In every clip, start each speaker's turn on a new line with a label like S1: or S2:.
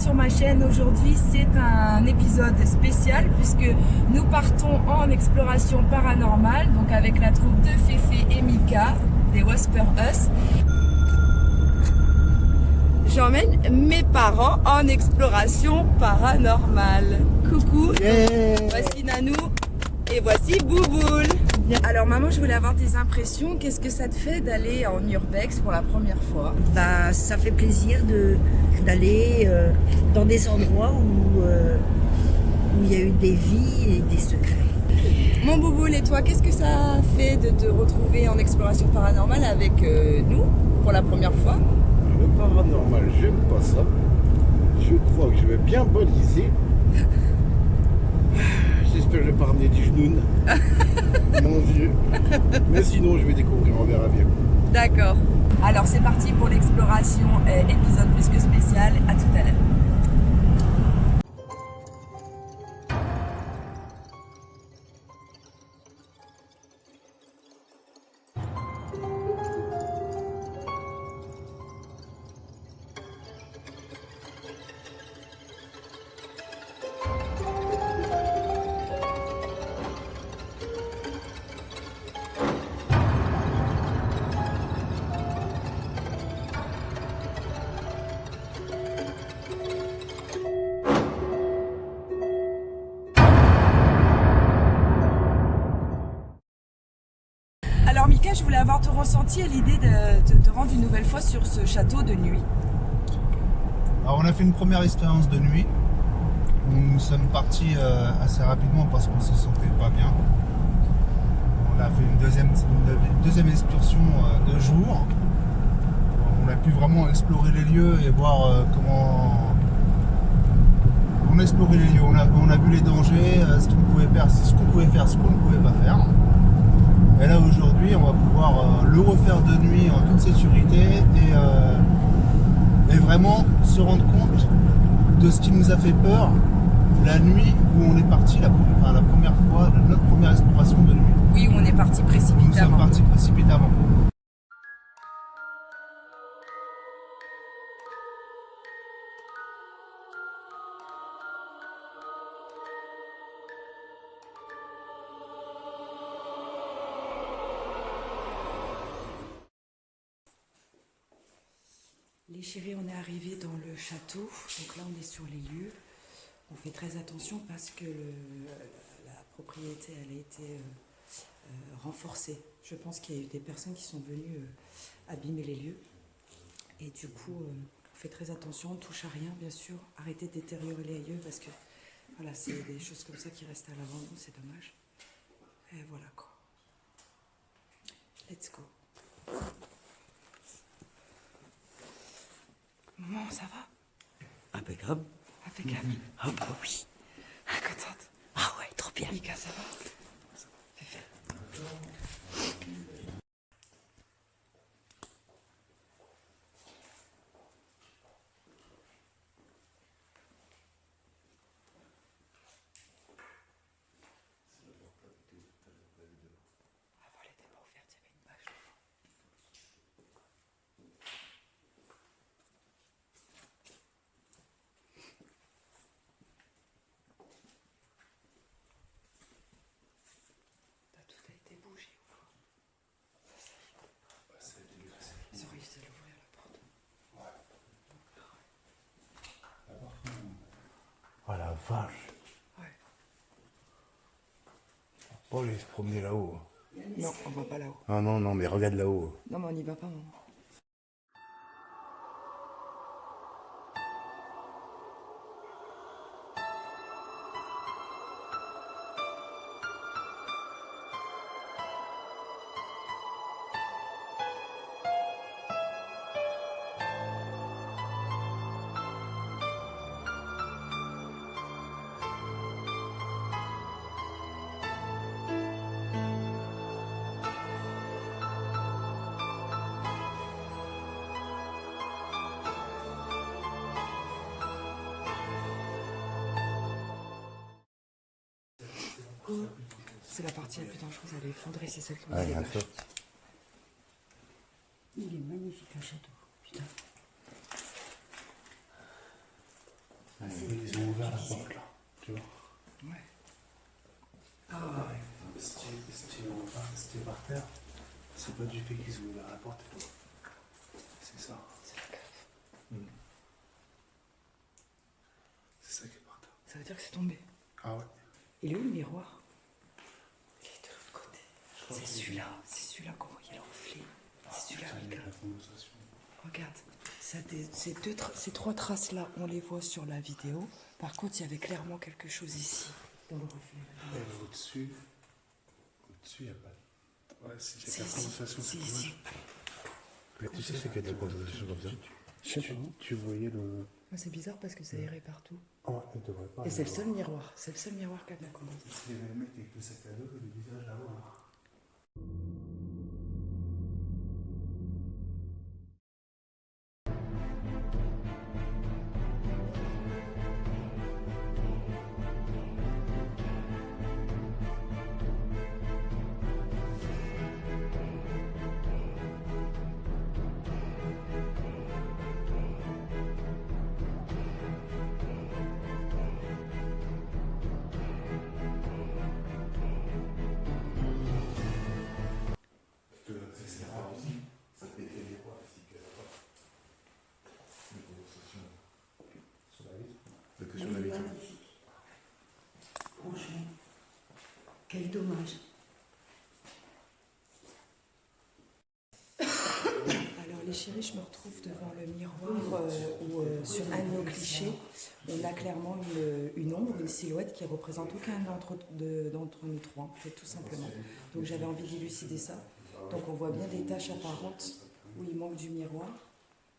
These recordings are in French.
S1: sur ma chaîne. Aujourd'hui c'est un épisode spécial puisque nous partons en exploration paranormale, donc avec la troupe de Féfé et Mika des Whisper Us. J'emmène mes parents en exploration paranormale. Coucou, voici Nanou et voici Bouboule. Alors maman, je voulais avoir tes impressions. Qu'est-ce que ça te fait d'aller en urbex pour la première fois?
S2: Bah, ça fait plaisir d'aller dans des endroits où il y a eu des vies et des secrets.
S1: Mon Bouboule, et toi, qu'est-ce que ça fait de te retrouver en exploration paranormale avec nous pour la première fois?
S3: Le paranormal, j'aime pas ça. Je crois que je vais bien baliser. J'espère que je vais pas ramener des genoux. Mon Dieu. Mais sinon, je vais découvrir, on verra bien.
S1: D'accord. Alors, c'est parti pour l'exploration, épisode plus que spécial. À tout à l'heure. Alors Mika, je voulais avoir ton ressenti à l'idée de te rendre une nouvelle fois sur ce château de nuit.
S4: Alors on a fait une première expérience de nuit. Nous sommes partis assez rapidement parce qu'on se sentait pas bien. On a fait une deuxième excursion de jour. On a pu vraiment explorer les lieux et voir comment on a exploré les lieux. On a vu les dangers, ce qu'on pouvait faire, ce qu'on ne pouvait pas faire. Et là aujourd'hui, on va pouvoir le refaire de nuit en toute sécurité et vraiment se rendre compte de ce qui nous a fait peur la nuit où on est parti la première fois de notre première exploration de nuit.
S1: Oui, où on est parti précipitamment.
S4: Nous sommes partis précipitamment.
S1: Les chéris, on est arrivé dans le château, donc là on est sur les lieux. On fait très attention parce que la propriété elle a été renforcée. Je pense qu'il y a eu des personnes qui sont venues abîmer les lieux. Et du coup, on fait très attention, on ne touche à rien bien sûr. Arrêtez de détériorer les lieux parce que voilà, c'est des choses comme ça qui restent à l'abandon, c'est dommage. Et voilà quoi. Let's go. Maman, ça va?
S2: Impeccable.
S1: Impeccable.
S2: Ah bah oui.
S1: Contente.
S2: Ah ouais, trop bien.
S1: Mika, ça va? Avant, elle était pas ouverte, il y avait une bâche. Tout a été bougé ou quoi? Ils ont réussi à l'ouvrir la porte.
S3: Oh la vache.
S1: Ouais.
S3: On va aller se promener là-haut.
S1: Non, on va pas là-haut.
S3: Ah non, non, mais regarde là-haut.
S1: Non, mais on n'y va pas, maman. C'est la partie la plus dangereuse, elle est effondrée, c'est celle qui m'a
S3: Ouais,
S1: fait
S3: bien
S1: peur.
S3: sûr.
S2: Il est magnifique le château. Putain.
S3: Ils ont ouvert la porte là, tu vois.
S1: Ouais.
S3: Ah ouais. C'était par terre. C'est pas du fait qu'ils ont ouvert la porte. C'est ça.
S1: C'est la cave.
S3: C'est ça qui est par terre.
S1: Ça veut dire que c'est tombé.
S3: Ah ouais.
S1: Il est où le miroir? Il est de l'autre côté. C'est celui-là qu'on voyait le reflet. C'est celui-là,
S3: Putain, il y a
S1: regarde.
S3: la conversation.
S1: Regarde, ces trois traces-là, on les voit sur la vidéo. Par contre, il y avait clairement quelque chose ici, dans le reflet.
S3: Et au-dessus, il n'y a pas. Ouais, si, il y a de la conversation,
S1: C'est
S3: c'est
S1: ici.
S3: Mais tu sais, c'est qu'il y a de la conversation comme ça. Tu voyais le.
S1: C'est bizarre parce que ça errait partout.
S3: Oh, il ne devrait pas.
S1: Et c'est le seul miroir. C'est le seul miroir qui a de la condensation.
S3: Il y avait le mec avec le sac à dos et le visage là-haut.
S2: Franchement, quel dommage.
S1: Alors les chéris, je me retrouve devant le miroir où sur un de nos clichés, on a clairement une ombre, une silhouette qui représente aucun d'entre nous trois, en fait, tout simplement. Donc j'avais envie d'élucider ça. Donc on voit bien des taches apparentes où il manque du miroir.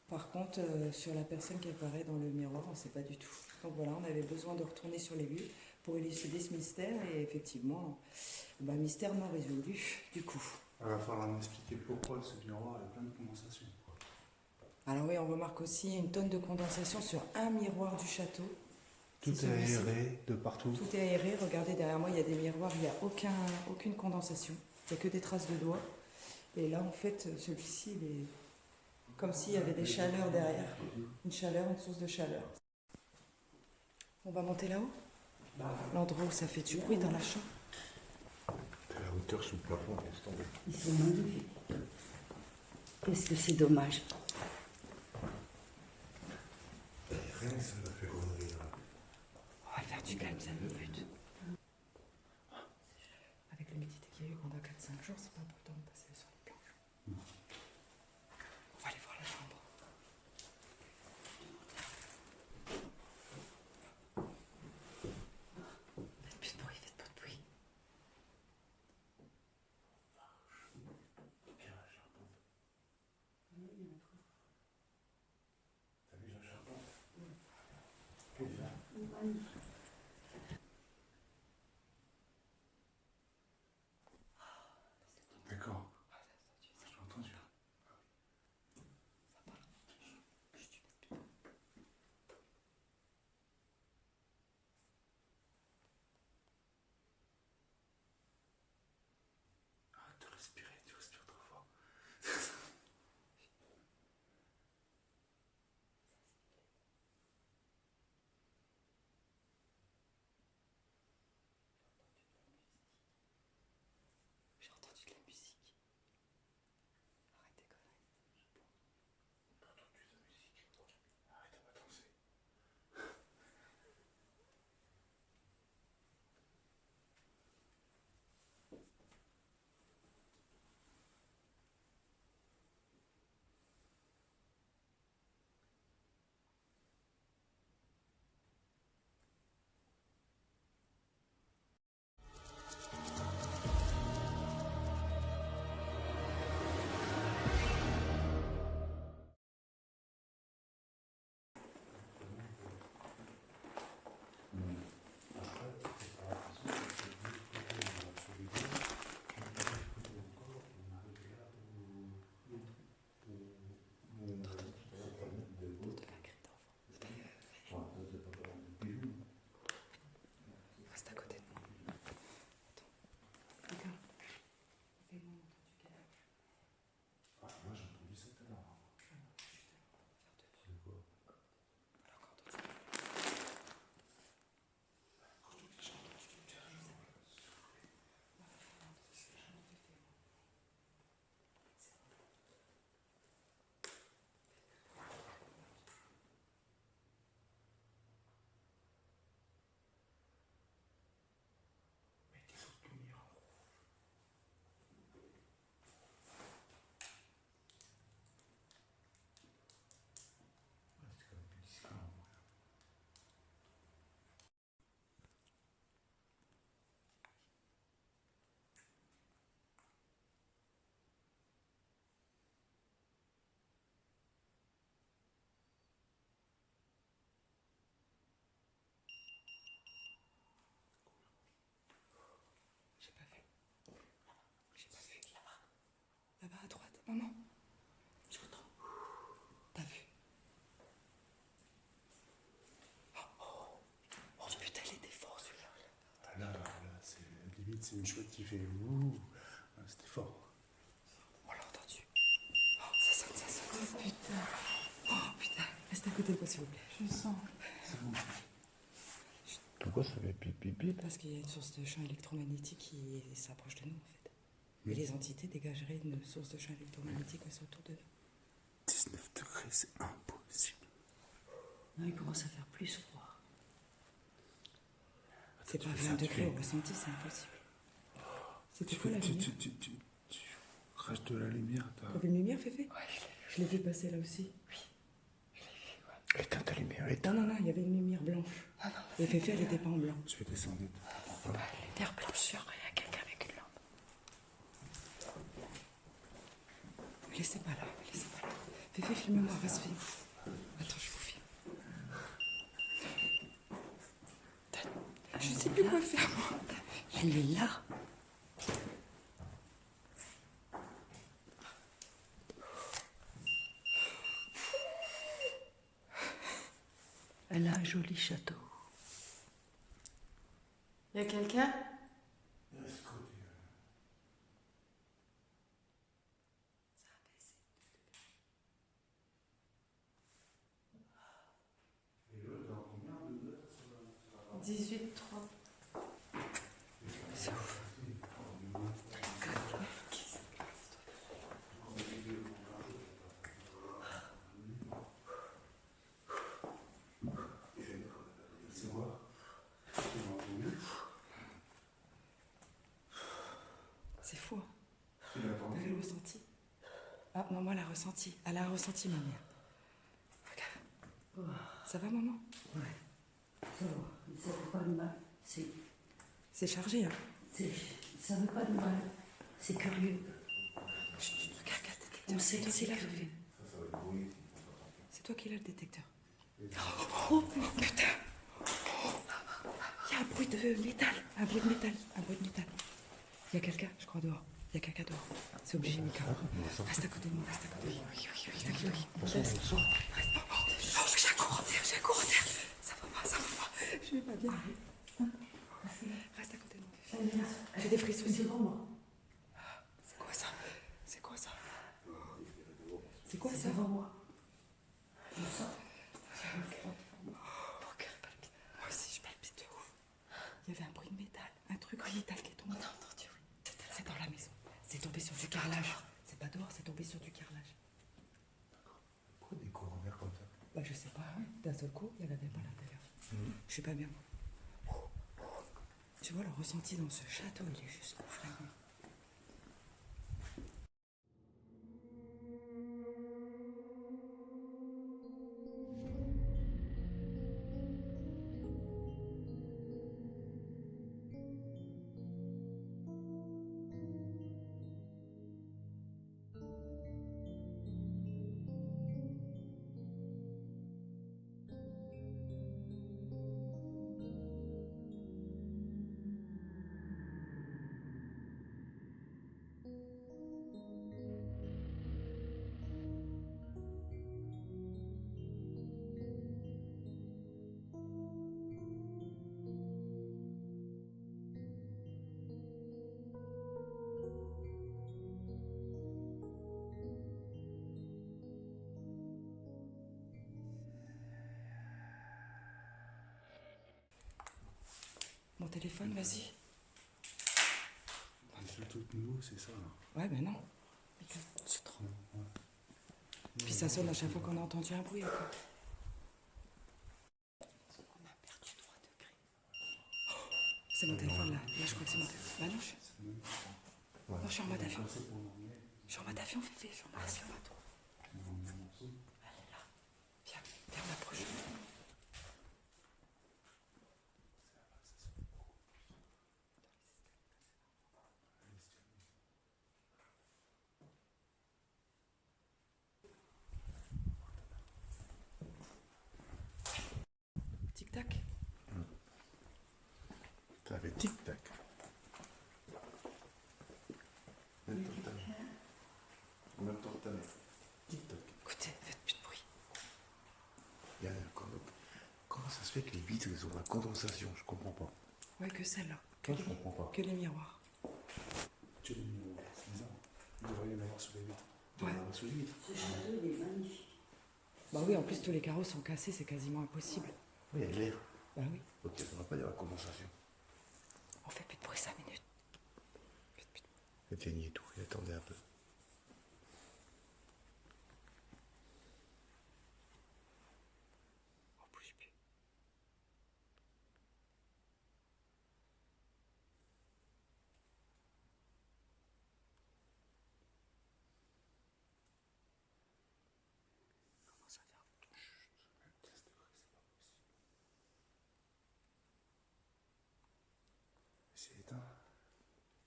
S1: Par contre, sur la personne qui apparaît dans le miroir, on ne sait pas du tout. Donc voilà, on avait besoin de retourner sur les lieux pour élucider ce mystère et effectivement, mystère non résolu du coup.
S3: Il va falloir m'expliquer pourquoi ce miroir a plein de condensation.
S1: Alors oui, on remarque aussi une tonne de condensation sur un miroir du château.
S3: Tout
S1: C'est
S3: est
S1: celui-ci.
S3: aéré de partout.
S1: Tout est aéré. Regardez, derrière moi, il y a des miroirs, il n'y a aucune condensation. Il n'y a que des traces de doigts. Et là, en fait, celui-ci, il est comme s'il y avait des chaleurs derrière. Une source de chaleur. On va monter là-haut? L'endroit où ça fait du bruit dans la chambre.
S3: La hauteur sous le plafond, laisse tomber.
S2: Ils sont magnifiques. Qu'est-ce que c'est dommage.
S3: Rien que ça m'a fait connerie là.
S1: On va le faire du calme, 5 minutes. Avec l'humidité qu'il y a eu pendant 4-5 jours, c'est pas important de passer sur les planches. On va aller voir la chambre. Faites plus de bruit, faites pas de bruit.
S3: Bien la charpente. T'as vu la charpente? D'accord. J'ai entendu. Arrête de respirer, tu respires trop fort. L'autre, c'est une chouette qui fait ouh. Ah, c'était fort.
S1: On l'a entendu. Oh, ça sonne, ça sonne. Oh putain. Oh putain. Reste à côté de moi, s'il vous plaît. Je sens.
S3: Pourquoi ça fait pipi pipi?
S1: Parce qu'il y a une source de champ électromagnétique qui s'approche de nous, en fait. Et les entités dégageraient une source de champ électromagnétique aussi autour de nous.
S3: 19 degrés, c'est impossible.
S2: Non, il commence à faire plus froid.
S1: C'est pas 20 degrés au ressenti, c'est impossible. C'était quoi la lumière?
S3: Tu craches de la lumière.
S1: T'as vu une lumière, Féfé? Ouais, je l'ai vu passer là aussi. Oui.
S3: Éteins ta lumière, éteins.
S1: Non, il y avait une lumière blanche. Et Féfé, elle n'était pas en blanc.
S3: Je vais descendre.
S1: Lumière blancheur, il y a quelqu'un avec une lampe. Me laissez pas là, me laissez pas là. Féfé, filme-moi, reste film. Attends, je vous filme. Je sais plus quoi faire, moi. Elle est là.
S2: Elle a un joli château.
S5: Y a quelqu'un? « 18,3.
S1: C'est ouf. C'est fou. Hein. T'avais le ressenti? Ah, maman l'a ressenti. Elle a un ressenti, ma mère. Regarde. Ça va, maman?
S2: Ouais. Ça va. Ça fait pas de mal.
S1: C'est chargé, hein?
S2: Ça fait pas de mal. C'est curieux.
S1: Chut, regarde le détecteur.
S2: On sait que c'est
S1: là,
S2: curieux.
S1: C'est toi qui l'as, le détecteur. Oh putain! Il y a un bruit de métal. Un bruit de métal. Il y a quelqu'un, je crois, dehors. Il y a quelqu'un dehors. C'est obligé, Mika. Reste à côté de moi, reste à côté de moi. Reste à côté de moi. Oh, j'ai un cours en terre. Ça va pas. Je vais pas bien. Reste à côté de moi. J'ai des frissons aussi. C'est quoi ça?
S2: Devant moi.
S1: Mon cœur palpite. Moi aussi, je palpite de ouf. Il y avait un bruit de métal. Un truc en métal qui est tombé. On a entendu, oui. C'est dans la maison. C'est tombé sur du carrelage. C'est pas dehors, c'est tombé sur du carrelage.
S3: Pourquoi des cours en verre comme ça?
S1: Bah, je sais pas. D'un seul coup, il y en avait pas à l'intérieur. Je suis pas bien. Tu vois, le ressenti dans ce château, il est juste effrayant. Mon téléphone, vas-y.
S3: C'est tout nouveau, c'est ça.
S1: Ouais, ben non. C'est trop.
S3: Ouais.
S1: Puis ça sonne à chaque fois qu'on a entendu un bruit. Quoi. On a perdu 3 degrés. Oh, c'est mon téléphone là. Là, je crois que c'est mon téléphone. Bah non, non, je suis en mode avion. Je suis en mode avion, Féfé. Je suis en mode avion, pas toi. Elle est là. Viens, on approche. Tic-tac.
S3: Ça fait tic-tac. En même temps, t'as tic-tac.
S1: Écoutez, faites plus de bruit.
S3: Il y a comment ça se fait que les vitres, elles ont la condensation? Je comprends pas.
S1: Ouais, que celle-là. Que,
S3: Non, je comprends pas.
S1: que les miroirs.
S3: Tu les mets, c'est bizarre. Il devrait y en avoir sous les vitres. Il devrait y en avoir sous les vitres.
S2: Ce château, il est magnifique.
S1: Bah oui, en plus tous les carreaux sont cassés, c'est quasiment impossible.
S3: Oui, il y a de l'air.
S1: Bah oui.
S3: Ok, ça ne va pas y avoir la condensation.
S1: On fait plus de bruit 5 minutes.
S3: Éteignez tout et attendez un peu.
S1: On bouge plus. Commence à faire.
S3: C'est éteint.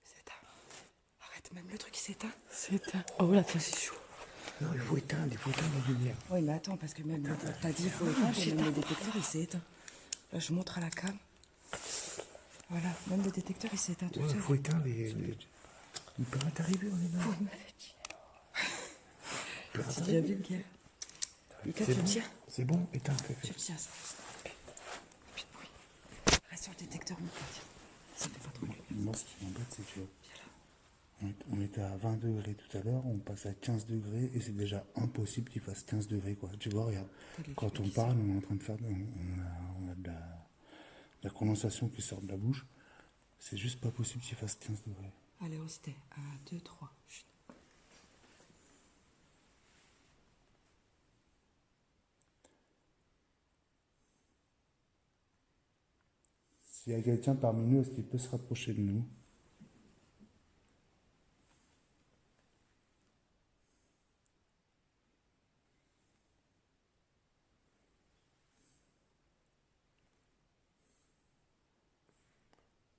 S1: C'est éteint. Arrête, même le truc il s'éteint. C'est éteint. Oh là, c'est chaud.
S3: Non, il faut éteindre la lumière.
S1: Oui, mais attends, parce que même t'as dit il faut éteindre, et même le détecteur il s'est éteint. Là, je montre à la cam. Voilà, même le détecteur il s'est éteint tout
S3: Ouais, il
S1: seul.
S3: faut éteindre les... Il peut arriver, on est là.
S1: Oh, il m'avait dit. J'ai déjà vu lequel. Lucas, tu
S3: C'est
S1: le
S3: bon,
S1: tiens.
S3: c'est bon, éteins, fais.
S1: Tu le tiens, ça. Plus de bruit. Reste sur le détecteur, Lucas. Tiens. Ça fait pas trop de lumière.
S3: Moi, ce qui m'embête, c'est que on était à 20 degrés tout à l'heure, on passe à 15 degrés et c'est déjà impossible qu'il fasse 15 degrés, quoi. Tu vois, regarde, quand on parle, on est en train de faire, on a de la condensation qui sort de la bouche. C'est juste pas possible qu'il fasse 15 degrés.
S1: Allez, on se tait. 1, 2, 3. Chut.
S3: S'il y a quelqu'un parmi nous, est-ce qu'il peut se rapprocher de nous?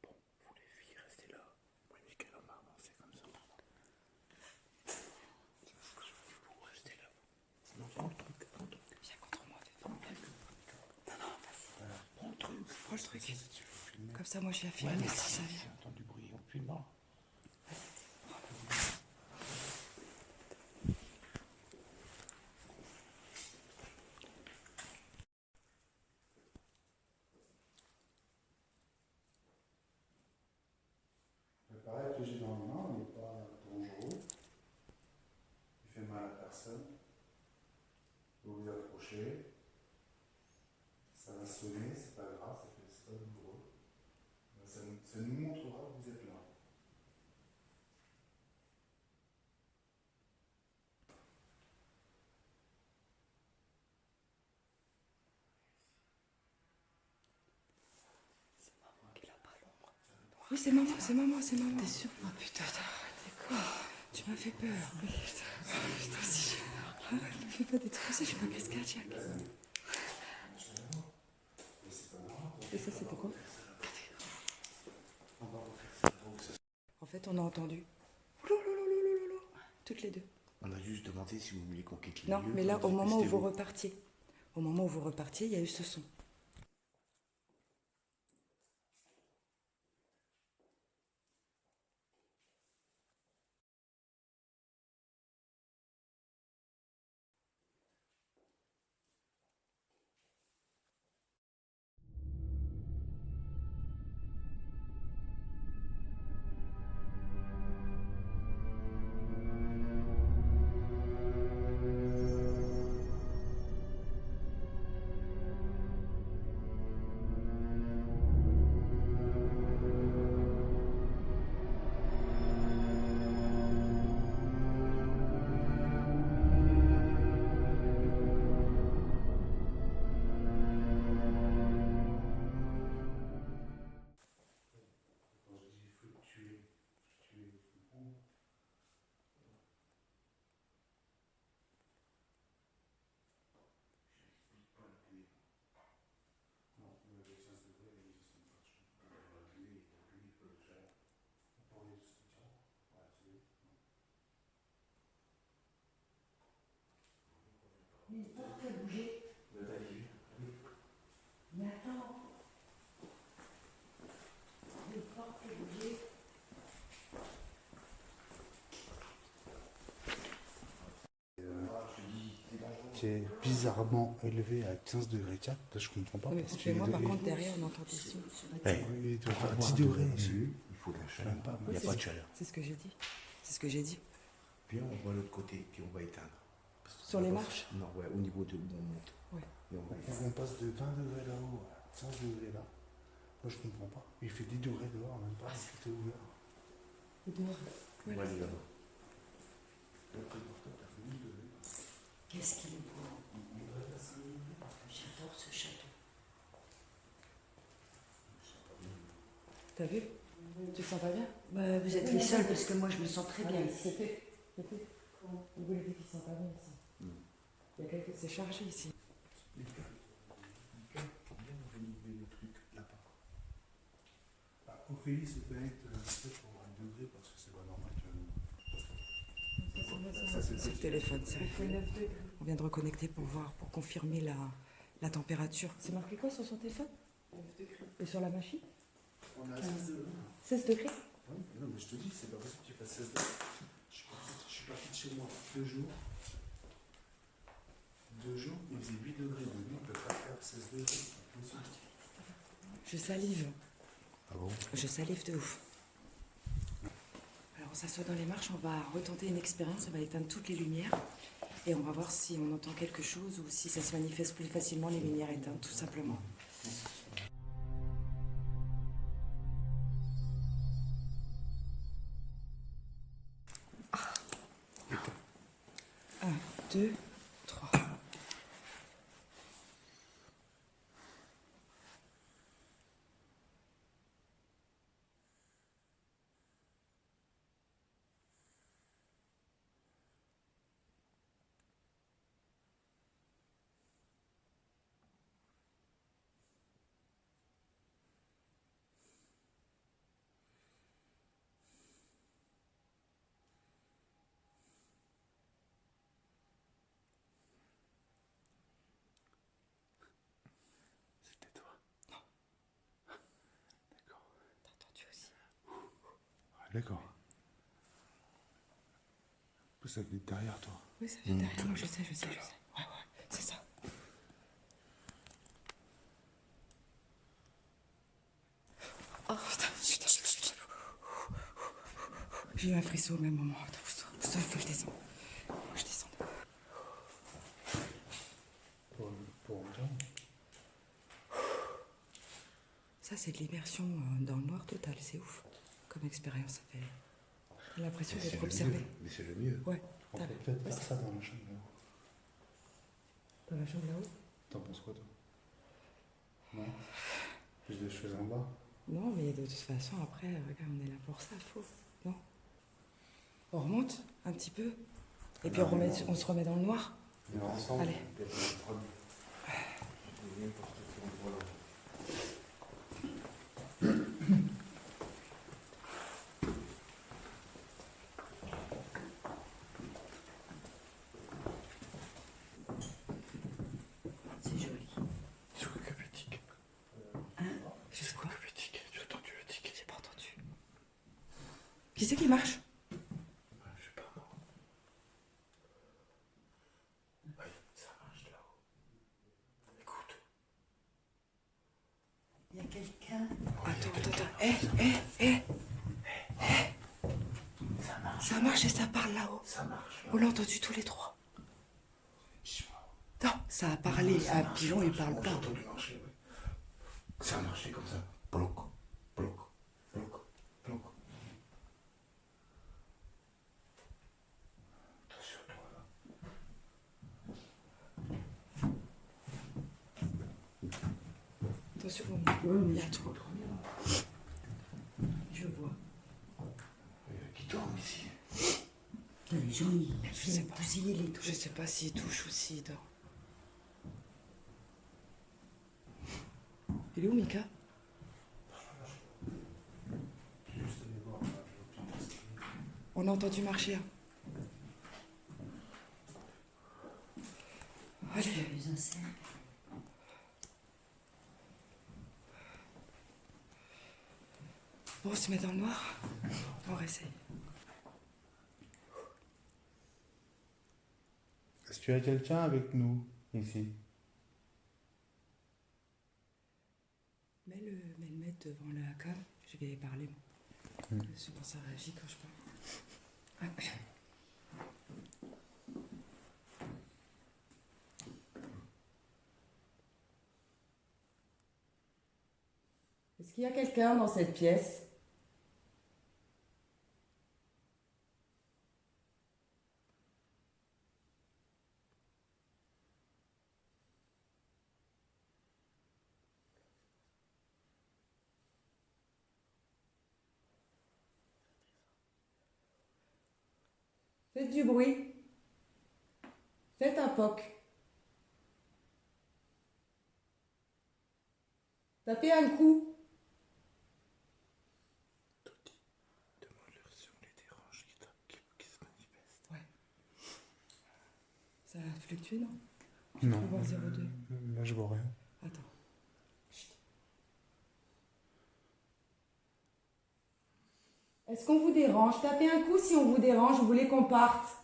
S3: Bon, vous les filles, restez là. Moi et Mickaël, on va avancer comme ça. Vous restez là. Sinon, prends le truc, prends le truc.
S1: Viens contre moi, fais pas de problème. Non, non, vas-y.
S3: Prends le truc.
S1: Prends le truc.
S3: Si tu veux filmer.
S1: Comme ça, moi, je vais filmer si ça vient.
S3: J'ai entendu bruit, on filmera. L'appareil que j'ai dans les mains, il n'est pas dangereux. Il fait mal à personne. Vous vous approchez. Ça va sonner, c'est pas grave, c'est pas douloureux. Ça nous montrera que vous êtes là.
S1: Oui, c'est maman, c'est maman, c'est maman. T'es sûr? Oh putain, t'es quoi? Tu m'as fait peur. Putain, si je... Ne fais pas des trucs comme ça, j'ai pas crise cardiaque. Et ça, c'était quoi? En fait, on a entendu. Ouloulouloulou, toutes les deux.
S3: On a juste demandé si vous vouliez qu'on quitte les
S1: Non,
S3: lieux.
S1: mais là,
S3: Vous
S1: au moment où
S3: restez
S1: vous repartiez, il y a eu ce son.
S3: Quand je dis faut tuer, faut prendre. Pas la clé. Non, vous avez 15 degrés, et ils sont pas chauds. La clé, il peut le faire. On pourrait juste le dire. Ouais, c'est bon.
S2: Mais une porte qui a bougé.
S3: Vous avez vu?
S2: Mais attends. Une porte qui a bougé.
S3: Je te dis, c'est dangereux. était bizarrement élevé à 15 degrés 4. Je comprends pas.
S1: Mais
S3: parce
S1: chez
S3: qu'il
S1: moi, par
S3: devait-
S1: contre, derrière, on entend des sons.
S3: Il doit faire 10 degrés ici.
S6: Il faut de la chaleur.
S3: Même pas,
S6: Il n'y a
S1: c'est
S6: pas
S1: ce-
S6: de chaleur.
S1: C'est ce que j'ai dit. C'est ce que j'ai dit.
S6: Puis on voit l'autre côté, puis on va éteindre.
S1: Sur les marches?
S6: Non, ouais, au niveau de où on monte.
S1: Ouais.
S6: Et on va éteindre.
S3: On passe de 20 degrés là-haut à 15 degrés là. Moi, je comprends pas. Il fait 10 degrés dehors, même pas. Tout est ouvert.
S6: On va aller là-bas.
S2: Qu'est-ce qu'il est beau. J'adore ce château.
S1: T'as vu? Tu te sens pas bien?
S2: Bah, vous êtes les seuls parce que moi je me sens très bien ici.
S1: Vous voulez dire qu'ils sont pas bien ici? Il y a quelqu'un qui s'est chargé ici.
S3: Ophélie se connecte peut-être pour un degré parce que c'est pas normal que.
S1: C'est le téléphone, ça. On vient de reconnecter pour voir, pour confirmer la température. C'est marqué quoi sur son téléphone? 9 degrés. Et sur la machine?
S3: On a 16 degrés.
S1: 16 degrés?
S3: Non, mais je te dis, c'est pas possible qu'il fasse 16 degrés. Je suis parti de chez moi 2 jours. 2 jours, il faisait 8 degrés. De nuit, on peut pas faire 16 degrés. C'est impossible.
S1: Je salive.
S6: Ah bon?
S1: Je salive de ouf. Alors on s'assoit dans les marches, on va retenter une expérience, on va éteindre toutes les lumières et on va voir si on entend quelque chose ou si ça se manifeste plus facilement les lumières éteintes, tout simplement. Un, deux, trois.
S3: C'était toi. D'accord.
S1: T'as entendu aussi?
S3: D'accord. Ça vient derrière toi.
S1: Oui, ça vient derrière moi, je sais. Ouais, c'est ça. Oh putain. J'ai eu un frisson au même moment. Attends, il faut que je descende.
S3: Pour entendre.
S1: Ça, c'est de l'immersion dans le noir total, c'est ouf. Comme expérience, ça fait. T'as l'impression
S6: Mais c'est
S1: d'être
S6: le
S1: observé.
S6: mieux. Mais c'est le mieux.
S1: Ouais.
S3: On
S1: T'as
S3: peut peut-être faire ça dans la chambre là-haut.
S1: dans la chambre là-haut?
S3: T'en penses quoi, toi? Non? Plus de choses en bas?
S1: Non, mais de toute façon, après, regarde, on est là pour ça, faux. Non? On remonte un petit peu. Et puis on se remet dans le noir.
S3: On est ensemble.
S1: Allez.
S2: C'est joli.
S6: C'est quoi que le tic?
S1: Juste quoi?
S6: Le tic. J'ai entendu le tic.
S1: J'ai pas entendu. Qui c'est qui marche?
S6: Je sais pas, moi. Oui, ça marche là-haut. Écoute.
S2: Il y a quelqu'un.
S1: Attends. Ça marche et ça parle là-haut.
S6: Ça marche.
S1: On l'a entendu tous les trois. Non, ça a parlé. Un pigeon, il parle pas.
S6: J'ai entendu marcher, ouais. Ça a marché comme ça. Bloc, bloc, bloc, bloc. Attention, toi, là.
S1: Attention, il y a trop.
S2: Je vois.
S6: Qui dorment ici.
S2: Les gens, ils
S1: sais
S2: viennent
S1: pas.
S2: bousiller les trucs.
S1: Je sais pas s'il touche ou s'il dort. Il est où, Mika? On a entendu marcher. Hein. Allez.
S2: Il y a les insectes.
S1: Bon, on se met dans le noir. On réessaye.
S3: Est-ce que tu as quelqu'un avec nous ici?
S1: Mets le mettre devant la cam, je vais parler. Souvent ça réagit quand je parle. Est-ce qu'il y a quelqu'un dans cette pièce? Faites du bruit. Faites un POC. Tapez un coup.
S6: Demande-leur si on les dérange qui se manifestent.
S1: Ouais. Ça a fluctué, non?
S3: Non.
S1: Je peux voir 02.
S3: Là, je vois rien.
S1: Attends. Est-ce qu'on vous dérange? Tapez un coup si on vous dérange, vous voulez qu'on parte.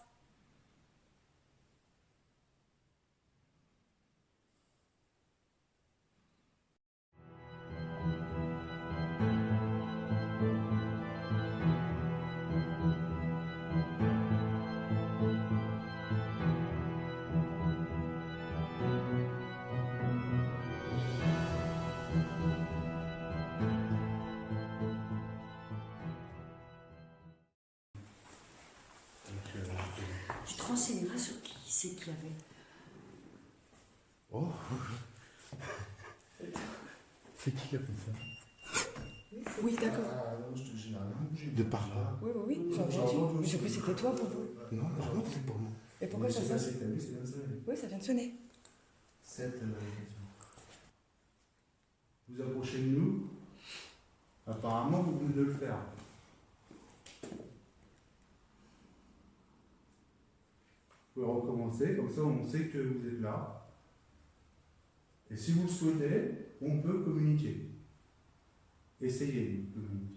S2: Tu te renseigneras sur qui c'est qu'il y avait.
S3: Oh. C'est qui qui a fait ça?
S1: Oui, d'accord.
S6: Ah non, je te j'ai rien bougé. De par là.
S1: Oui, oui, oui, j'ai entendu. J'ai cru que c'était toi pour vous.
S6: Non, non, c'est pour moi.
S1: Et pourquoi ça sonne?
S6: T'as vu, c'est comme ça.
S1: Oui, ça vient de sonner.
S6: Cette vous approchez de nous.
S3: Apparemment, vous venez de le faire. Vous pouvez recommencer, comme ça on sait que vous êtes là. Et si vous le souhaitez, on peut communiquer. Essayez de communiquer.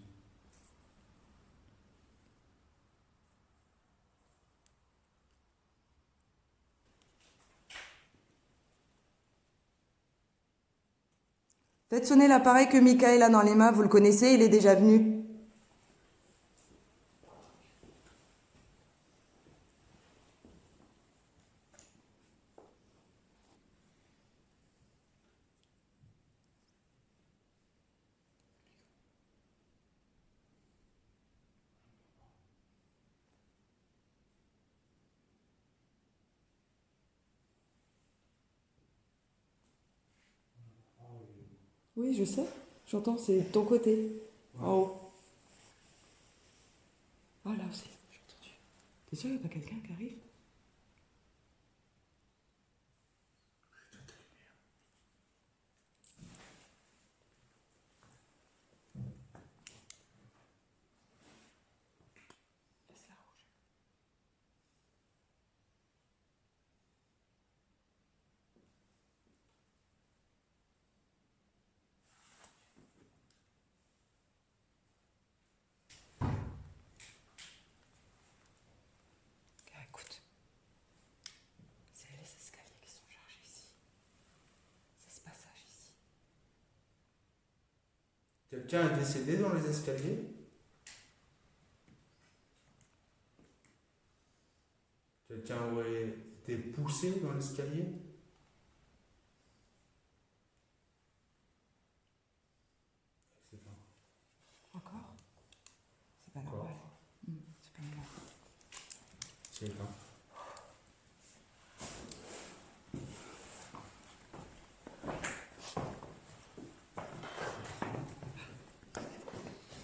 S1: Faites sonner l'appareil que Michael a dans les mains, vous le connaissez, il est déjà venu. Oui, je sais, j'entends, c'est de ton côté, en haut. Ah là aussi, j'ai entendu. T'es sûr qu'il n'y a pas quelqu'un qui arrive? Laisse-la rouge. Ah, écoute, c'est les escaliers qui sont chargés ici. C'est ce passage ici.
S6: Quelqu'un est décédé dans les escaliers? Quelqu'un aurait été poussé dans l'escalier? C'est pas.
S1: Encore? C'est pas normal. C'est pas normal.
S6: C'est pas.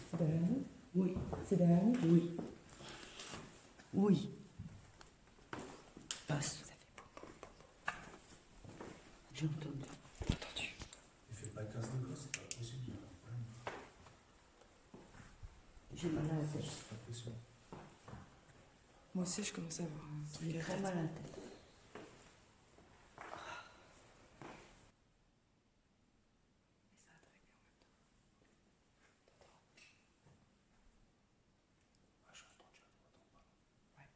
S1: C'est derrière nous?
S2: Oui,
S1: C'est derrière nous?
S2: oui. Oui. Passe.
S1: Ça fait boum, boum, boum.
S2: J'ai entendu.
S1: T'as entendu?
S6: Il fait pas 15 degrés, c'est pas possible.
S2: J'ai mal à la tête.
S6: C'est pas possible.
S1: Moi aussi, je commence à avoir un truc
S2: J'ai
S1: à la
S2: très
S1: tête.
S2: mal à la tête.
S1: Mais ça a très bien en même temps. T'entends?
S6: Ah, j'ai entendu à droite en bas.
S1: Ouais.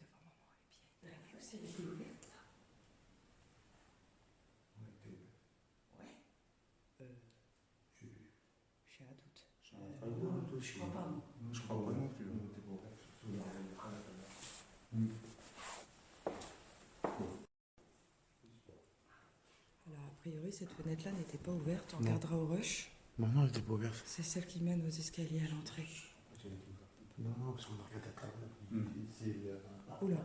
S1: Devant maman et puis il y a une traînée aussi.
S6: aussi.
S1: Je crois pas, non.
S6: Je crois pas non plus.
S1: Alors, a priori, cette fenêtre-là n'était pas ouverte. On
S6: Non.
S1: regardera au rush.
S6: Non, elle était pas ouverte.
S1: C'est celle qui mène aux escaliers à l'entrée.
S6: Non, parce qu'on a regardé à travers. C'est.
S1: Oula.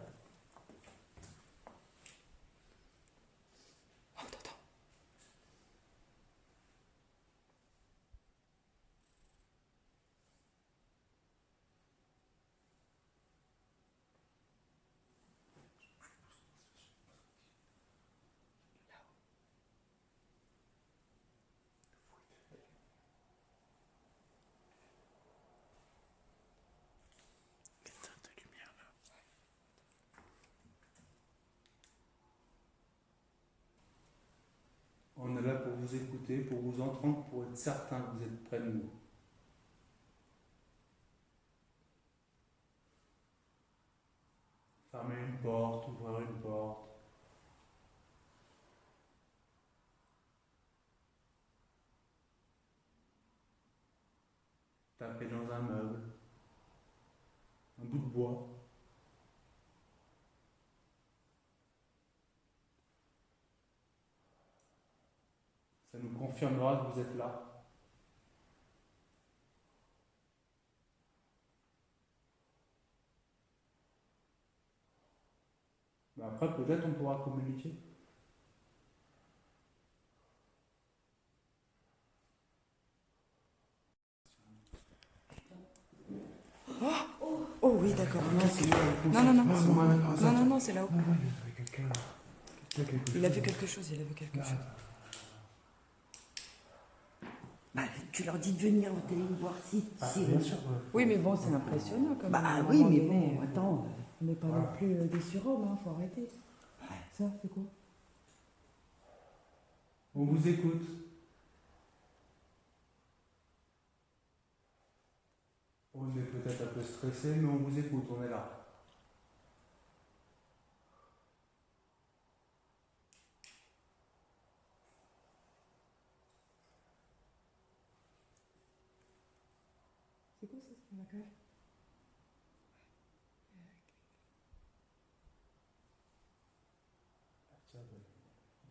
S1: Oh, attends.
S7: On est là pour vous écouter, pour vous entendre, pour être certain que vous êtes près de nous. Fermer une porte, ouvrir une porte. Taper dans un meuble. Un bout de bois. Ça nous confirmera que vous êtes là. Mais après, peut-être on pourra communiquer.
S1: Oh oui, d'accord. Non, non, non. Non, non, non, c'est là-haut. Il a vu quelque chose, il a vu quelque chose.
S2: Bah, tu leur dis de venir au télé voir si.
S6: Bien sûr.
S1: Oui, mais bon, c'est impressionnant quand même.
S2: Bah
S1: À un
S2: oui,
S1: moment
S2: mais
S1: donné,
S2: bon, attends.
S1: On n'est pas non plus des surhommes, hein, faut arrêter. Ça, c'est quoi?
S7: On vous écoute. On est peut-être un peu stressé, mais on vous écoute, on est là.
S1: C'est quoi ça, c'est la cage?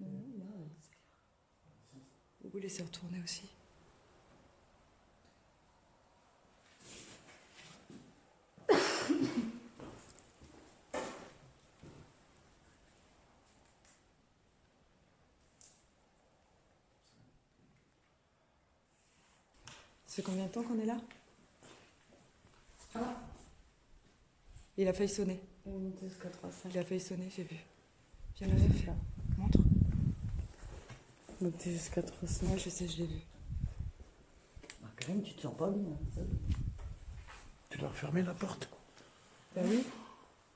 S1: Non, là, vous laissez retourner aussi. Ça fait combien de temps qu'on est là?
S5: Ah.
S1: Il a failli sonner.
S5: On est monté jusqu'à 3,5.
S1: Il a failli sonner, j'ai vu. Viens la meuf. Montre.
S5: On était jusqu'à 3,5.
S1: Moi, je sais, je l'ai vu.
S2: Bah, quand même, tu te sens pas bien. Ça.
S6: Tu dois refermer la porte.
S1: T'as vu?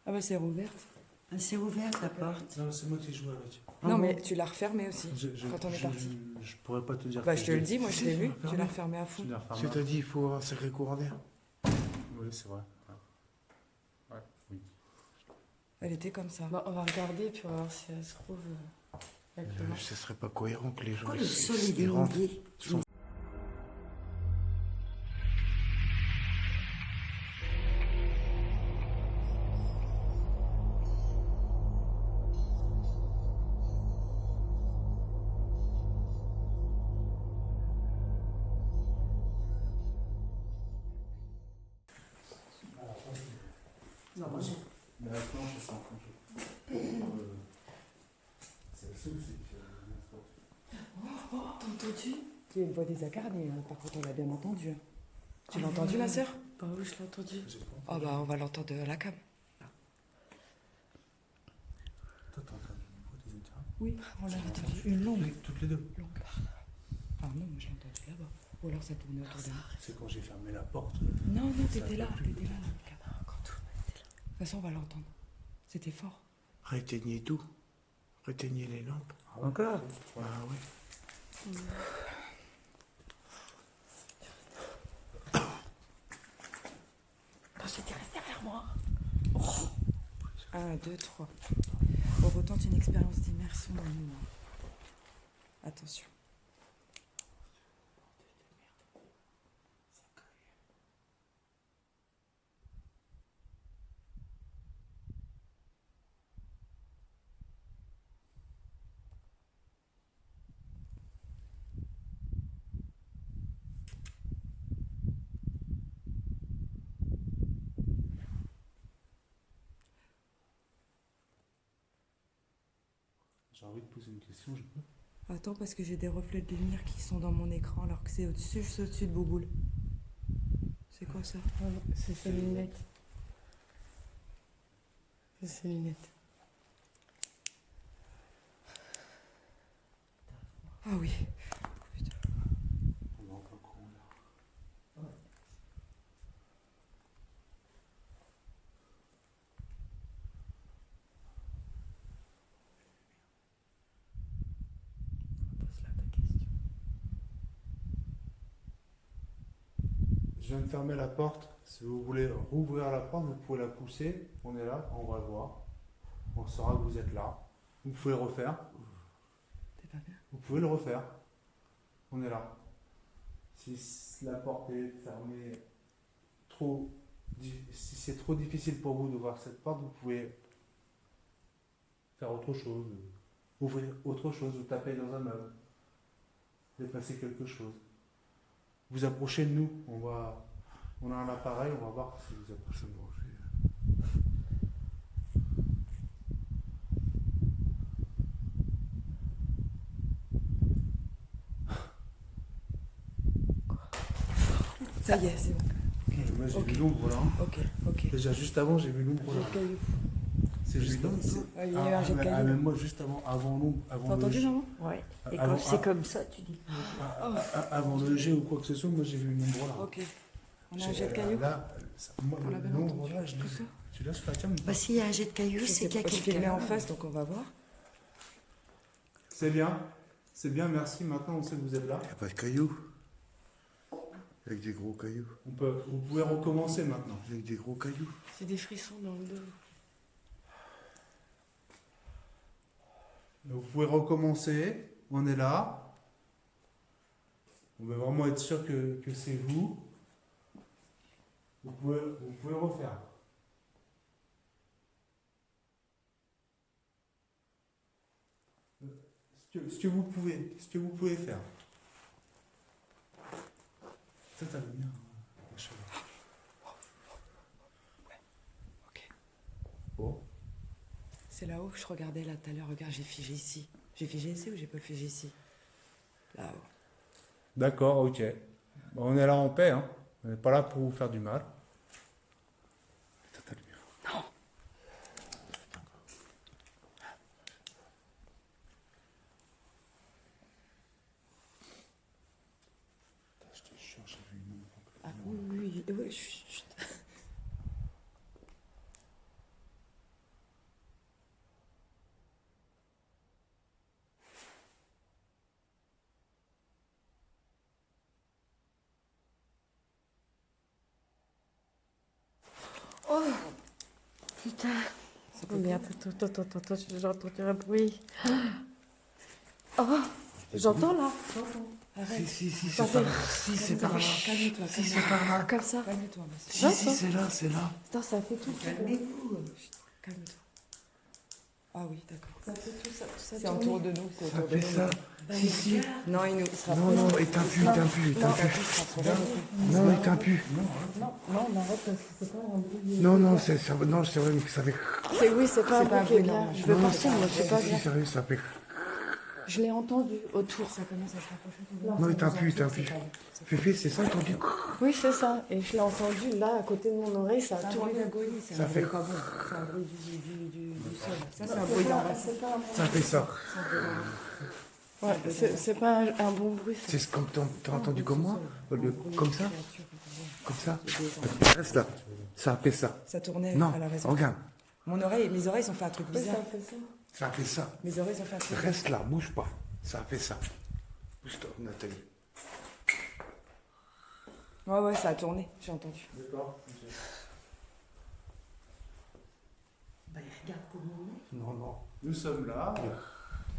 S1: Ah bah c'est rouverte.
S2: Ah, c'est ouverte la porte.
S6: Non, c'est moi qui joue avec.
S1: Non, mais tu l'as refermée aussi, quand on est parti.
S6: Je pourrais pas te dire.
S1: Bah
S6: que
S1: je te le dis, moi je l'ai vu, tu
S6: fermé.
S1: l'as refermée à fond.
S6: Tu t'as dit il faut un sacré courant d'air. Oui, c'est vrai. Ouais, oui.
S1: Elle était comme ça.
S5: Bah, on va regarder, puis on va voir si elle se trouve avec le
S6: Ce serait pas cohérent que les gens.
S2: Oh, le sol est
S6: ils rentrent.
S2: démouillé.
S1: Non, moi j'ai...
S7: Mais la planche, elle s'en fout.
S6: C'est le souci.
S1: Oh, t'as entendu? Tu as une voix désincarnée, hein. Par contre on l'a bien entendu. Hein. Tu l'as entendu ma sœur?
S5: Bah oui, je l'ai entendu.
S1: Ah bah on va l'entendre à la cam.
S6: Toi, t'as entendu une voix des états?
S1: Oui, on l'a entendu. Une longue.
S6: Toutes les deux.
S1: Longue. Ah non, moi je l'ai entendu là-bas. Ou alors ça tournait autour de nous.
S6: C'est quand j'ai fermé la porte.
S1: Non, non,
S6: Ça
S1: t'étais
S6: a
S1: là,
S6: pas plu.
S1: t'étais là, la cam. Quand tout le monde était là. De toute façon, on va l'entendre. C'était fort.
S6: Réteignez tout. Réteignez les lampes.
S2: Encore?
S6: Ah oui.
S2: J'étais restée derrière moi.
S1: 1, 2, 3. On retente une expérience d'immersion dans le moment. Attention.
S3: J'ai envie de poser une question, je peux?
S1: Attends, parce que j'ai des reflets de lumière qui sont dans mon écran alors que c'est au-dessus, juste au-dessus de Bouboule. C'est quoi ça?
S5: C'est ses lunettes. C'est ses lunettes.
S1: Ah oui. Putain.
S3: On est encore con là.
S5: Pose-la ta question.
S4: Je viens de fermer la porte. Si vous voulez rouvrir la porte, vous pouvez la pousser. On est là, on va voir. On saura que vous êtes là. Vous pouvez refaire.
S1: T'es pas bien?
S4: Vous pouvez le refaire. On est là. Si la porte est fermée si c'est trop difficile pour vous d'ouvrir cette porte, vous pouvez faire autre chose. Ouvrir autre chose, vous tapez dans un meuble. Déplacer quelque chose. Vous approchez de nous. On a un appareil, on va voir si vous approchez de nous.
S1: Ça y est, c'est bon.
S4: Moi j'ai
S1: Ok.
S4: vu l'ombre là.
S1: Ok, ok.
S4: Déjà juste avant j'ai vu l'ombre là.
S1: Jet de cailloux.
S4: C'est juste avant.
S1: Ah, il y a eu un jet de cailloux.
S4: Même moi juste avant l'ombre.
S1: T'as entendu, maman?
S2: Ouais. Et
S4: Avant-
S2: quand c'est comme ça, tu dis.
S4: Avant le jet ou quoi que ce soit, moi j'ai vu une ombre là.
S1: Ok. On a un jet de cailloux?
S4: Là, moi,
S1: On l'avait
S4: l'ombre
S1: entendu.
S4: là, je l'ai
S1: Tout ça?
S4: vu. Tu l'as sur la cam?
S2: Bah, s'il y a un jet de cailloux,
S1: Je
S2: c'est
S1: sais
S2: qu'il y a
S1: pas, je filmais
S2: quelqu'un.
S1: en face, donc on va voir.
S4: C'est bien. C'est bien, merci. Maintenant on sait que vous êtes là.
S6: Il n'y a pas de cailloux. Avec des gros cailloux.
S4: Vous pouvez recommencer maintenant.
S6: Avec des gros cailloux.
S5: C'est des frissons dans le dos.
S4: Vous pouvez recommencer. On est là. On veut vraiment être sûr que c'est vous. Vous pouvez refaire. Ce que vous pouvez faire. Ça t'as bien.
S1: Ok.
S4: Bon.
S1: C'est là-haut que je regardais là tout à l'heure. Regarde, j'ai figé ici. J'ai figé ici ou j'ai pas figé ici? Là-haut.
S4: D'accord, ok. Bon, on est là en paix, hein. On n'est pas là pour vous faire du mal.
S6: T'as lumière.
S1: Non.
S6: Je te jure, j'ai vu une ombre.
S1: Ah oui, oui, chut, chut.
S5: Oh putain. Oh merde, attends, j'ai entendu un bruit. Oh, j'entends là. J'entends.
S1: Arrête.
S6: Si,
S5: c'est par là.
S6: Si, c'est par là.
S1: Calme-toi,
S6: Si, c'est
S1: calme-toi.
S6: par là.
S5: Comme ça.
S1: Calme-toi, ma
S6: Si,
S1: soeur.
S6: si, c'est là, c'est là.
S5: Putain, ça fait tout.
S1: Calmez-vous. Calme-toi. Ah oui, d'accord.
S5: Ça fait tout ça.
S1: C'est autour de nous. C'est
S6: Ça
S1: autour de
S6: fait
S1: nous.
S6: ça. Si, si.
S1: Non, il nous sera
S6: Non, non, éteins plus, éteins plus, éteins plus. Non, éteins plus.
S5: Non, on arrête parce que c'est pas un bruit.
S6: Non, non, c'est vrai, mais ça fait.
S5: Oui, c'est pas un bruit qui est bien.
S1: normal.
S5: Je veux
S6: Non,
S5: partir, moi, c'est pas
S6: Si,
S5: bien.
S6: sérieux, ça fait.
S5: Je l'ai entendu autour.
S1: Ça commence à se rapprocher.
S6: Non, éteins plus, éteins plus. Féfé, c'est ça, entendu.
S5: Oui, c'est ça. Et je l'ai entendu là, à côté de mon oreille, ça a
S1: C'est un bruit
S5: tourné.
S1: d'agonie, c'est
S6: Ça
S1: un
S6: fait-
S1: bruit pas bon. C'est un bruit du sol. Ça, c'est un bruit d'angoisse.
S5: C'est pas un
S6: Ça fait ça.
S5: Ouais, c'est pas un bon bruit. Ça.
S6: C'est comme t'as entendu comme moi. Comme ça. Comme ça. Reste là. Ça a fait ça.
S1: Ça tournait
S6: Non,
S1: à la raison.
S6: regarde.
S1: Mes oreilles ont fait un truc
S5: Oui,
S1: bizarre.
S5: ça fait ça.
S6: Ça a fait ça.
S1: Mes oreilles ont fait un truc.
S6: Reste là, bouge pas. Ça a fait ça. Bouge-toi, Nathalie.
S1: Ouais, ça a tourné, j'ai entendu.
S4: D'accord.
S2: Bah, regarde comment on est.
S6: Non, non.
S4: Nous sommes là.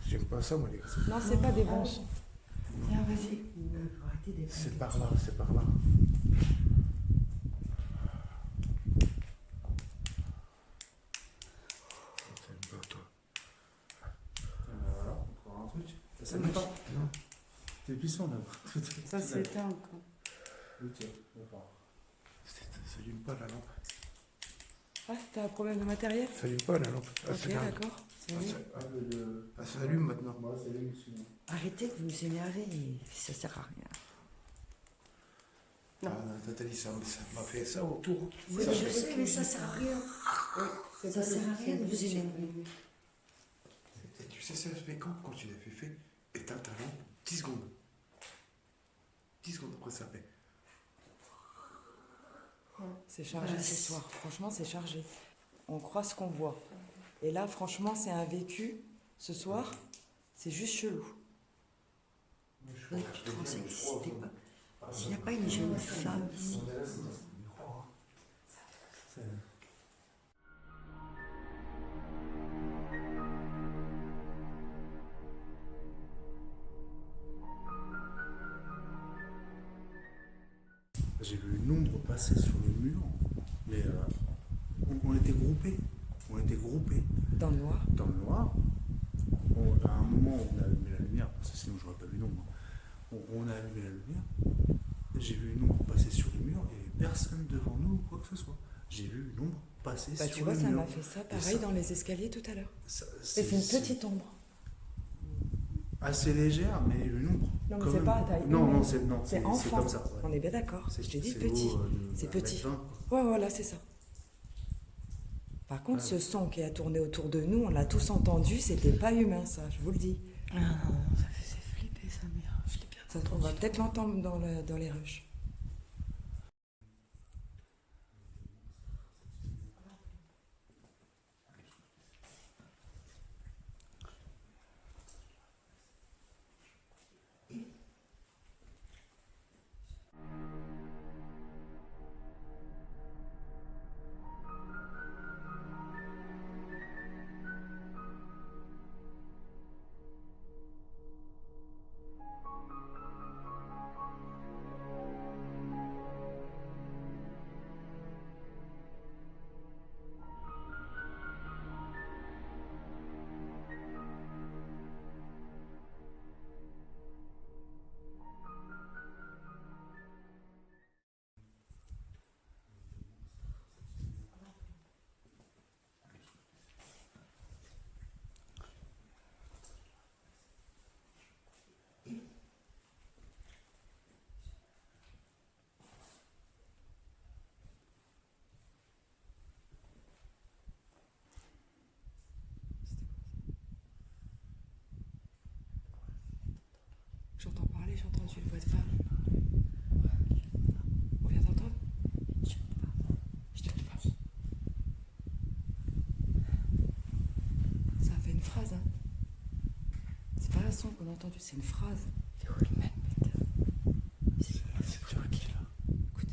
S6: J'aime pas ça, moi, les gars.
S1: Non, c'est pas des bons sons.
S2: Tiens, vas-y. Il faut arrêter d'être.
S6: C'est par là, c'est par là. C'est pas toi.
S4: Voilà, encore un truc. Ça
S1: Ça
S4: s'allume
S1: marche.
S4: pas.
S6: Non.
S4: T'es puissant là.
S5: Ça s'éteint encore.
S4: Ok, d'accord.
S6: Ça s'allume pas la lampe.
S1: Ah, t'as un problème de matériel?
S6: Ça allume pas la lampe. Ah,
S1: Ok,
S6: c'est grave.
S1: d'accord. C'est
S6: Ah,
S1: bon.
S6: ça allume maintenant.
S2: Arrêtez de vous énerver, ça sert à rien.
S6: Ah, Nathalie, ça m'a fait ça autour.
S2: Oui, je sais, mais ça sert à rien. Ça sert à rien de vous énerver.
S6: Et tu sais, ça se fait quand tu l'as fait, éteins ta lampe, 10 secondes. 10 secondes après ça fait.
S1: C'est chargé ce soir. Franchement, c'est chargé. On croit ce qu'on voit. Et là, franchement, c'est un vécu. Ce soir, c'est juste chelou.
S2: Tu te renseigne s'il n'y a pas une jeune femme ici.
S3: J'ai vu une ombre passer sur le mur, mais on était groupés. On était groupés
S1: Dans le noir.
S3: dans le noir. À un moment, on a allumé la lumière, parce que sinon, j'aurais pas vu l'ombre. On a allumé la lumière. J'ai vu une ombre passer sur le mur et personne devant nous ou quoi que ce soit. J'ai vu une ombre passer
S1: Bah,
S3: sur
S1: tu vois,
S3: le
S1: ça
S3: mur.
S1: m'a fait ça,
S3: Et
S1: pareil,
S3: ça-
S1: dans les escaliers tout à l'heure.
S3: ça-
S1: Et c'est une petite ombre.
S3: assez légère, mais une ombre.
S1: Non, mais
S3: quand
S1: c'est
S3: même.
S1: pas à taille
S3: Non,
S1: humaine.
S3: non, c'est
S1: C'est enfant.
S3: comme ça. ouais.
S1: On est bien d'accord. Je t'ai dit petit.
S3: haut,
S1: C'est
S3: de
S1: petit.
S3: 1,20 m, quoi.
S1: Ouais, voilà, c'est ça. Par contre,
S3: Ouais.
S1: ce son qui a tourné autour de nous, on l'a tous entendu, c'était pas humain, ça, je vous le dis.
S2: Ah non, ça faisait flipper sa mère. Je l'ai bien
S1: Ça, on va peut-être l'entendre dans les rushs. J'entends parler, j'ai entendu une voix de femme. On vient d'entendre? Je te le fais. Ça a fait une phrase, hein. C'est pas un son qu'on a entendu, c'est une phrase.
S6: C'est toi qui est là.
S1: Écoute.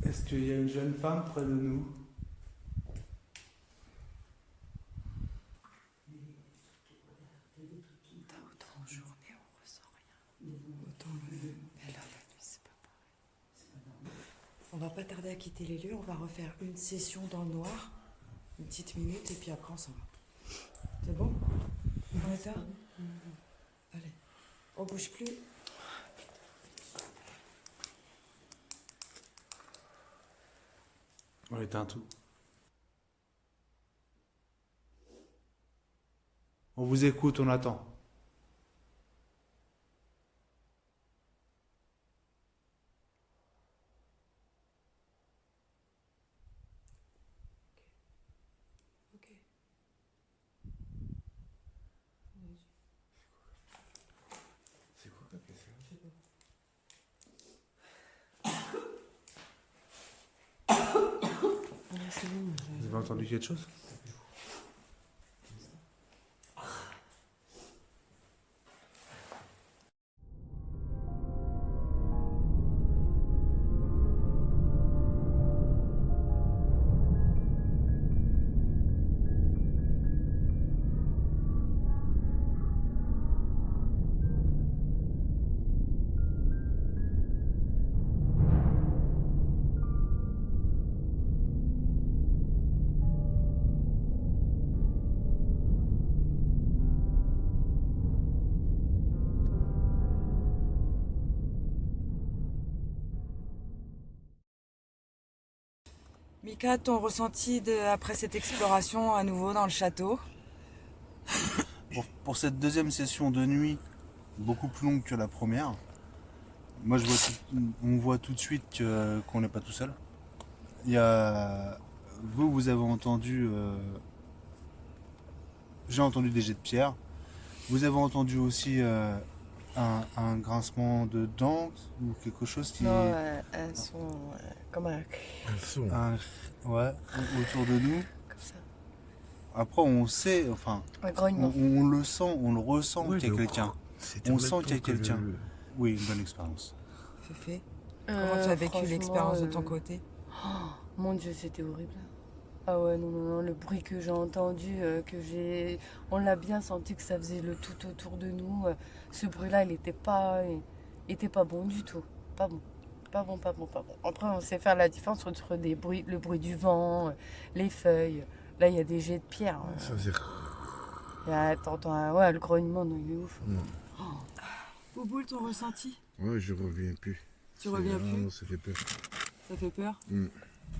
S7: Est-ce qu'il y a une jeune femme près de nous?
S1: Autant en journée, on ressent rien. Autant mais là, la nuit, c'est pas pareil. On va pas tarder à quitter les lieux, on va refaire une session dans le noir, une petite minute, et puis après on s'en va. C'est bon? On est là? Allez, on bouge plus.
S3: On éteint tout.
S7: On vous écoute, on attend.
S1: Ok.
S6: C'est quoi la question?
S7: Vous avez entendu quelque chose?
S1: Mika, ton ressenti après cette exploration à nouveau dans le château?
S3: Pour cette deuxième session de nuit, beaucoup plus longue que la première, moi on voit tout de suite qu'on n'est pas tout seul. Il y a, vous avez entendu, j'ai entendu des jets de pierre. Vous avez entendu aussi un grincement de dents ou quelque chose qui...
S5: Non, un son comme un...
S3: ouais, autour de nous.
S5: Comme ça.
S3: Après, on sait, enfin,
S5: Un grognement.
S3: on le sent, on le ressent qu'il y a quelqu'un. On sent qu'il y a quelqu'un.
S6: Le...
S3: Oui, une bonne expérience.
S1: Féfé, comment tu as vécu
S5: Franchement,
S1: l'expérience de ton côté?
S5: Mon Dieu, c'était horrible. Ah ouais, non, le bruit que j'ai entendu, on l'a bien senti que ça faisait le tout autour de nous. Ce bruit-là, il était pas bon du tout. Pas bon. Pas bon. Après, on sait faire la différence entre le bruit du vent, les feuilles. Là, il y a des jets de pierre.
S6: Ça faisait...
S5: T'entends, ouais, le grognement, non, il est ouf.
S1: Bouboule, ton ressenti?
S6: Ouais, je reviens plus.
S1: Tu reviens plus?
S6: Non, ça fait peur.
S1: Ça fait peur?
S6: Mm.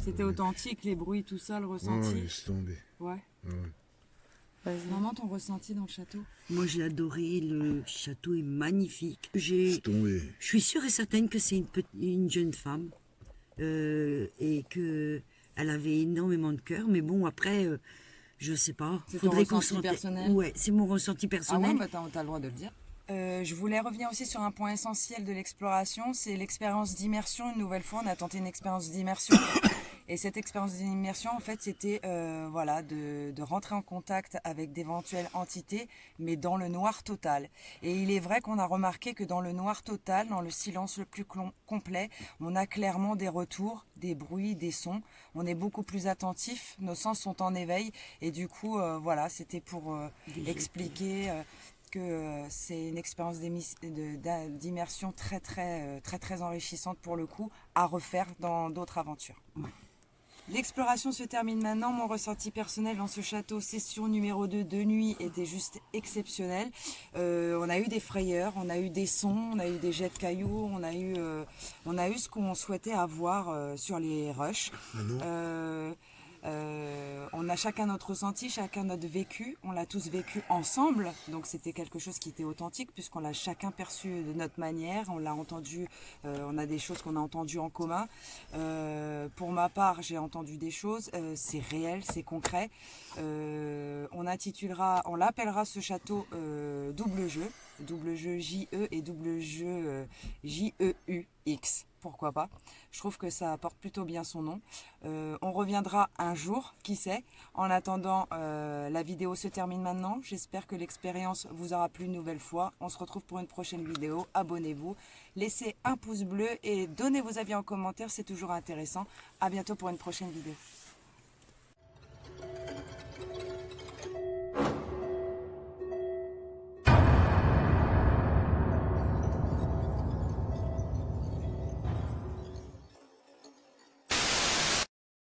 S1: C'était authentique, les bruits, tout ça, le ressenti?
S6: Ouais, laisse tomber.
S1: Ouais.
S6: Ouais.
S5: Vas-y.
S1: Maman, ton ressenti dans le château?
S2: Moi, j'ai adoré. Le château est magnifique.
S6: Laisse tomber.
S2: Je suis sûre et certaine que c'est une jeune femme et que elle avait énormément de cœur. Mais bon, après, je sais pas.
S1: C'est ton ressenti personnel?
S2: Ouais, c'est mon ressenti
S1: Ah
S2: personnel.
S1: ouais, bah t'as le droit de le dire. Je voulais revenir aussi sur un point essentiel de l'exploration, c'est l'expérience d'immersion. Une nouvelle fois, on a tenté une expérience d'immersion. Et cette expérience d'immersion, en fait, c'était voilà, de rentrer en contact avec d'éventuelles entités, mais dans le noir total. Et il est vrai qu'on a remarqué que dans le noir total, dans le silence le plus complet, on a clairement des retours, des bruits, des sons. On est beaucoup plus attentif, nos sens sont en éveil. Et du coup, voilà, c'était pour expliquer... que c'est une expérience d'immersion très enrichissante pour le coup, à refaire dans d'autres aventures. L'exploration se termine maintenant. Mon ressenti personnel dans ce château, session numéro 2 de nuit, était juste exceptionnel. On a eu des frayeurs, on a eu des sons, on a eu des jets de cailloux, on a eu ce qu'on souhaitait avoir sur les rushs. On a chacun notre ressenti, chacun notre vécu, on l'a tous vécu ensemble, donc c'était quelque chose qui était authentique puisqu'on l'a chacun perçu de notre manière, on l'a entendu, on a des choses qu'on a entendues en commun. Pour ma part, j'ai entendu des choses, c'est réel, c'est concret. On l'appellera ce château double jeu JE et double jeu JEUX. Pourquoi pas? Je trouve que ça porte plutôt bien son nom. On reviendra un jour, qui sait. En attendant, la vidéo se termine maintenant. J'espère que l'expérience vous aura plu une nouvelle fois. On se retrouve pour une prochaine vidéo. Abonnez-vous, laissez un pouce bleu et donnez vos avis en commentaire. C'est toujours intéressant. À bientôt pour une prochaine vidéo.